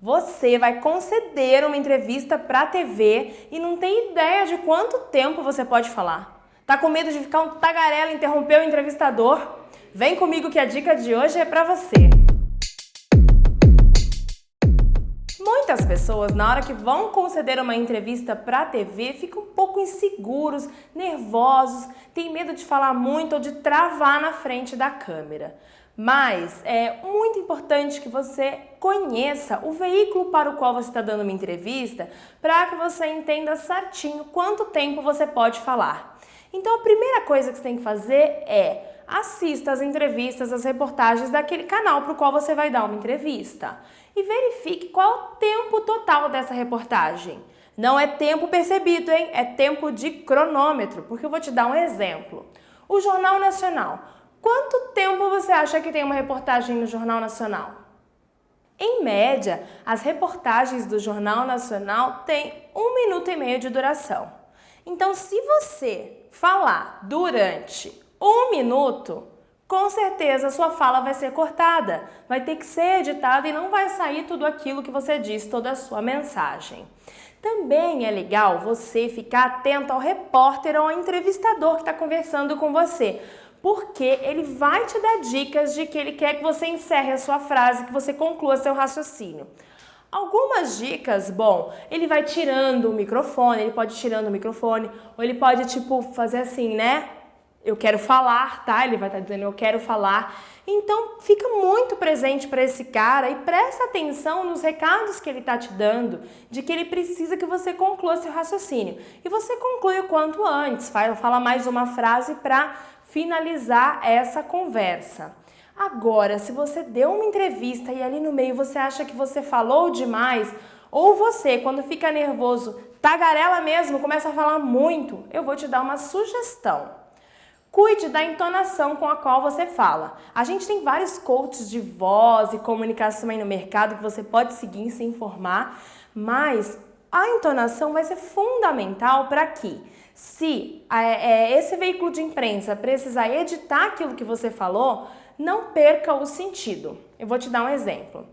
Você vai conceder uma entrevista para a TV e não tem ideia de quanto tempo você pode falar. Tá com medo de ficar um tagarela e interromper o entrevistador? Vem comigo que a dica de hoje é para você. Muitas pessoas, na hora que vão conceder uma entrevista para a TV, ficam um pouco inseguros, nervosos, têm medo de falar muito ou de travar na frente da câmera. Mas é muito importante que você conheça o veículo para o qual você está dando uma entrevista para que você entenda certinho quanto tempo você pode falar. Então a primeira coisa que você tem que fazer é assista às entrevistas, às reportagens daquele canal para o qual você vai dar uma entrevista e verifique qual é o tempo total dessa reportagem. Não é tempo percebido, hein? É tempo de cronômetro, porque eu vou te dar um exemplo. O Jornal Nacional. Quanto tempo você acha que tem uma reportagem no Jornal Nacional? Em média, as reportagens do Jornal Nacional têm 1 minuto e meio de duração. Então, se você falar durante 1 minuto, com certeza a sua fala vai ser cortada, vai ter que ser editada e não vai sair tudo aquilo que você disse, toda a sua mensagem. Também é legal você ficar atento ao repórter ou ao entrevistador que está conversando com você, porque ele vai te dar dicas de que ele quer que você encerre a sua frase, que você conclua seu raciocínio. Algumas dicas, bom, ele vai tirando o microfone, ele pode ir tirando o microfone, ou ele pode fazer assim, né? Eu quero falar, tá? Ele vai estar dizendo eu quero falar. Então, fica muito presente para esse cara e presta atenção nos recados que ele está te dando, de que ele precisa que você conclua seu raciocínio. E você conclui o quanto antes, fala mais uma frase para finalizar essa conversa. Agora, se você deu uma entrevista e ali no meio você acha que você falou demais, ou você, quando fica nervoso, tagarela mesmo, começa a falar muito, eu vou te dar uma sugestão. Cuide da entonação com a qual você fala. A gente tem vários coaches de voz e comunicação aí no mercado que você pode seguir e se informar, mas a entonação vai ser fundamental para que, se esse veículo de imprensa precisar editar aquilo que você falou, não perca o sentido. Eu vou te dar um exemplo.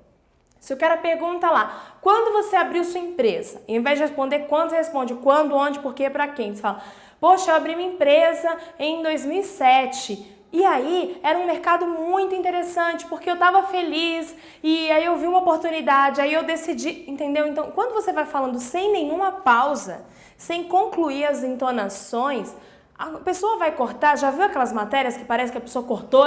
Se o cara pergunta lá, quando você abriu sua empresa? Em vez de responder quando, você responde quando, onde, por quê, para quem. Você fala, poxa, eu abri minha empresa em 2007. E aí, era um mercado muito interessante, porque eu estava feliz e aí eu vi uma oportunidade, aí eu decidi, entendeu? Então, quando você vai falando sem nenhuma pausa, sem concluir as entonações, a pessoa vai cortar. Já viu aquelas matérias que parece que a pessoa cortou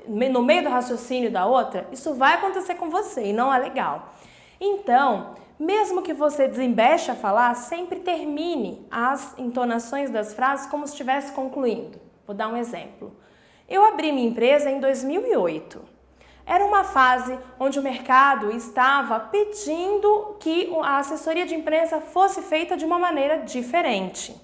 no meio do raciocínio da outra? Isso vai acontecer com você e não é legal. Então, mesmo que você desembeche a falar, sempre termine as entonações das frases como se estivesse concluindo. Vou dar um exemplo. Eu abri minha empresa em 2008. Era uma fase onde o mercado estava pedindo que a assessoria de imprensa fosse feita de uma maneira diferente.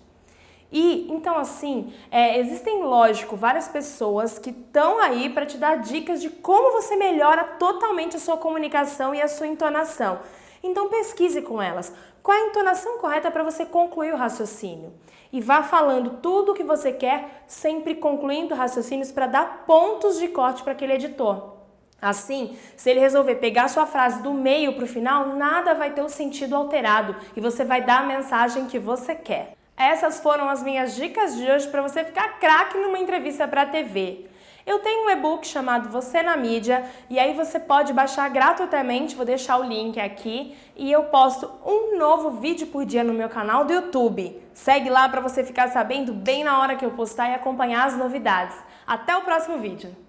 E, então assim, existem, lógico, várias pessoas que estão aí para te dar dicas de como você melhora totalmente a sua comunicação e a sua entonação. Então pesquise com elas qual é a entonação correta para você concluir o raciocínio. E vá falando tudo o que você quer, sempre concluindo raciocínios para dar pontos de corte para aquele editor. Assim, se ele resolver pegar a sua frase do meio para o final, nada vai ter o sentido alterado e você vai dar a mensagem que você quer. Essas foram as minhas dicas de hoje para você ficar craque numa entrevista para a TV. Eu tenho um e-book chamado Você na Mídia e aí você pode baixar gratuitamente, vou deixar o link aqui, e eu posto um novo vídeo por dia no meu canal do YouTube. Segue lá para você ficar sabendo bem na hora que eu postar e acompanhar as novidades. Até o próximo vídeo!